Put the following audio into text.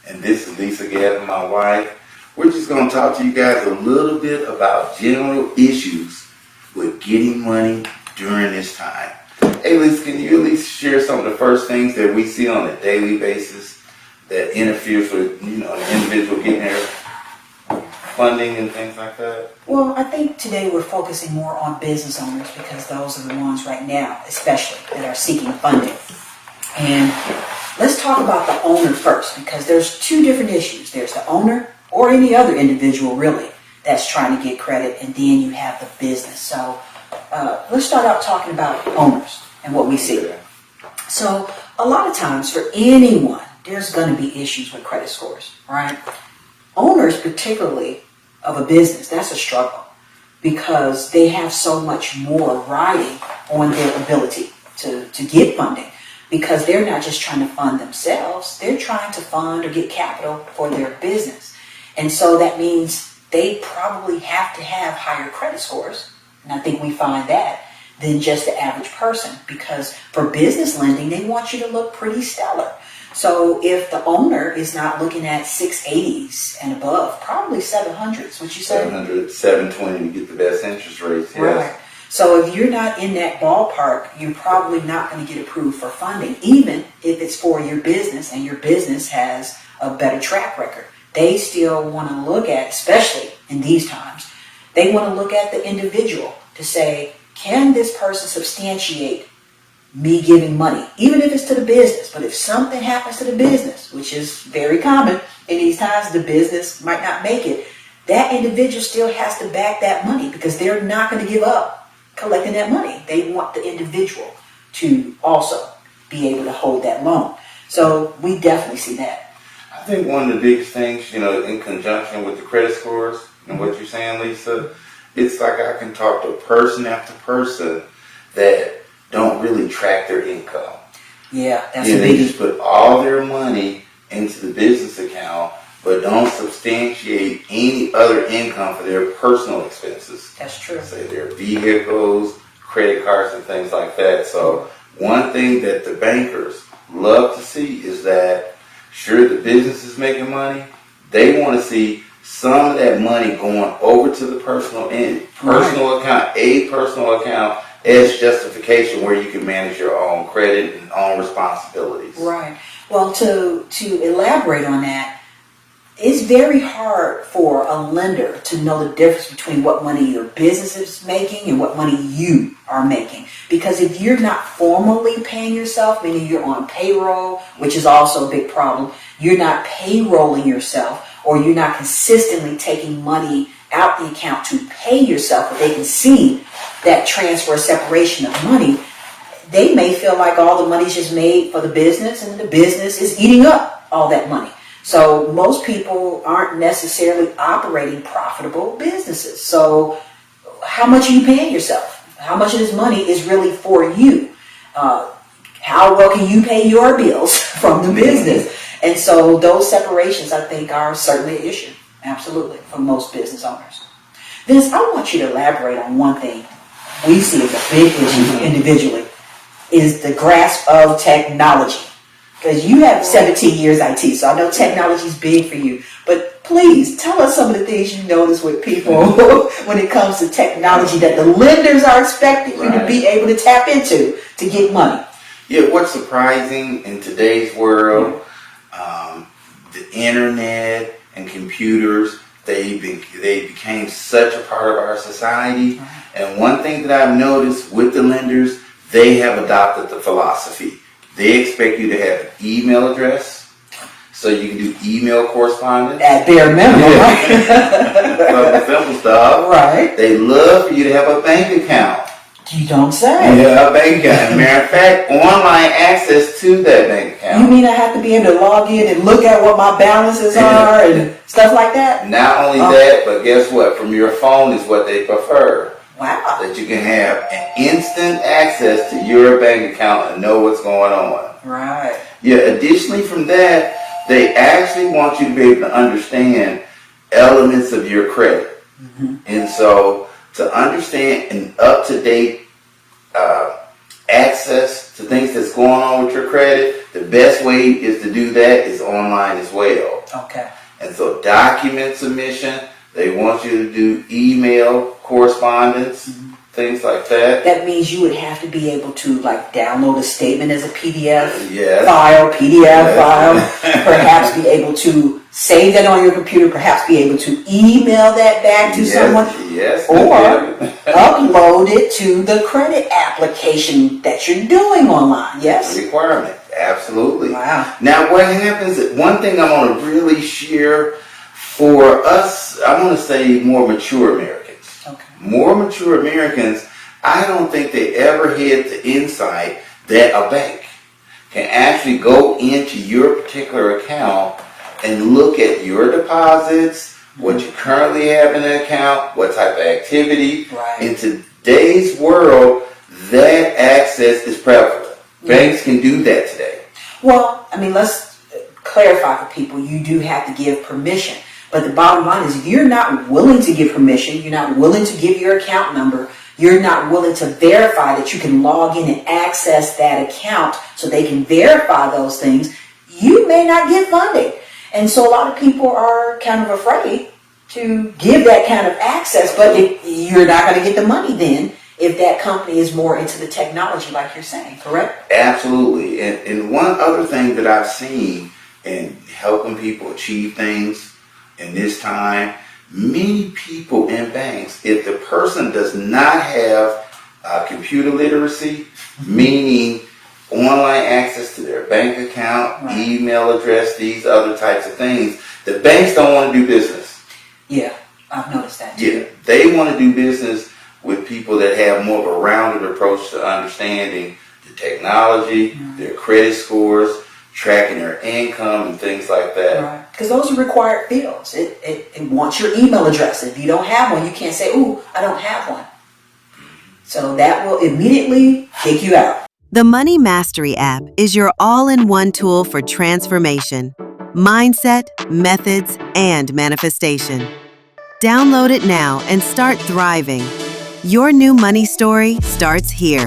and this is Lisa Gavin, my wife. We're just going to talk to you guys a little bit about general issues with getting money during this time. Hey Lisa, can you at least share some of the first things that we see on a daily basis that interferes with, an individual getting their funding and things like that? Well, I think today we're focusing more on business owners because those are the ones right now, especially, that are seeking funding. And let's talk about the owner first, because there's two different issues. There's the owner, or any other individual really, that's trying to get credit, and then you have the business. So let's start out talking about owners and what we see. So a lot of times for anyone, there's going to be issues with credit scores, right? Owners, particularly of a business, that's a struggle because they have so much more riding on their ability to get funding, because they're not just trying to fund themselves, they're trying to fund or get capital for their business. And so that means they probably have to have higher credit scores, and I think we find that, than just the average person, because for business lending, they want you to look pretty stellar. So if the owner is not looking at 680s and above, probably 700s, what you say? 700, 720 to get the best interest rates, yes. Right. So if you're not in that ballpark, you're probably not going to get approved for funding, even if it's for your business and your business has a better track record. They still want to look at, especially in these times, they want to look at the individual to say, can this person substantiate me giving money, even if it's to the business? But if something happens to the business, which is very common in these times, the business might not make it, that individual still has to back that money, because they're not going to give up collecting that money. They want the individual to also be able to hold that loan. So we definitely see that. I think one of the biggest things, in conjunction with the credit scores and what you're saying, Lisa, it's like I can talk to person after person that don't really track their income. Yeah, that's a They biggie. just put all their money into the business account, but don't substantiate any other income for their personal expenses. That's true. Say their vehicles, credit cards, and things like that. So one thing that the bankers love to see is that, sure, the business is making money. They want to see some of that money going over to the personal account, a personal account, as justification where you can manage your own credit and own responsibilities. Right. Well, to elaborate on that, it's very hard for a lender to know the difference between what money your business is making and what money you are making. Because if you're not formally paying yourself, meaning you're on payroll, which is also a big problem, you're not payrolling yourself, or you're not consistently taking money out the account to pay yourself, but they can see that transfer separation of money, they may feel like all the money's just made for the business and the business is eating up all that money. So most people aren't necessarily operating profitable businesses. So how much are you paying yourself? How much of this money is really for you? How well can you pay your bills from the business? And so those separations, I think, are certainly an issue, absolutely, for most business owners. Vince, I want you to elaborate on one thing we see as a big issue individually, is the grasp of technology. Because you have 17 years IT, so I know technology is big for you. But please, tell us some of the things you notice with people when it comes to technology that the lenders are expecting you to be able to tap into to get money. Yeah, what's surprising in today's world, the internet and computers, they became such a part of our society. And one thing that I've noticed with the lenders, they have adopted the philosophy. They expect you to have an email address so you can do email correspondence. At bare minimum, right? Some simple stuff. Right. They love for you to have a bank account. You don't say. Yeah, a bank account. Matter of fact, online access to that bank account. You mean I have to be able to log in and look at what my balances are and stuff like that? Not only that, but guess what? From your phone is what they prefer. Wow. That you can have an instant access to your bank account and know what's going on. Right. Yeah, additionally from that, they actually want you to be able to understand elements of your credit. And so to understand an up-to-date access to things that's going on with your credit, the best way is to do that is online as well. Okay. And so document submission, they want you to do email correspondence, things like that. That means you would have to be able to like download a statement as a PDF Yes. file, PDF Yes. file, perhaps be able to save that on your computer, perhaps be able to email that back to someone, Yes. or upload it to the credit application that you're doing online. Yes? Requirement. Absolutely. Wow. Now what happens, one thing I want to really share for us, I want to say more mature Americans. Okay. More mature Americans, I don't think they ever had the insight that a bank can actually go into your particular account and look at your deposits, what you currently have in the account, what type of activity. Right. In today's world, that access is prevalent. Banks can do that today. Well, I mean, let's clarify for people, you do have to give permission. But the bottom line is if you're not willing to give permission, you're not willing to give your account number, you're not willing to verify that you can log in and access that account so they can verify those things, you may not get funding. And so a lot of people are kind of afraid to give that kind of access, but you're not going to get the money then if that company is more into the technology like you're saying, correct? Absolutely. And one other thing that I've seen in helping people achieve things in this time, many people in banks, if the person does not have computer literacy, meaning online access to their bank account, Right. email address, these other types of things, the banks don't want to do business. Yeah, I've noticed that too. Yeah, they want to do business with people that have more of a rounded approach to understanding the technology, their credit scores, tracking their income and things like that. Right. Because those are required fields. It wants your email address. If you don't have one, you can't say, ooh, I don't have one. So that will immediately kick you out. The Money Mastery app is your all-in-one tool for transformation, mindset, methods, and manifestation. Download it now and start thriving. Your new money story starts here.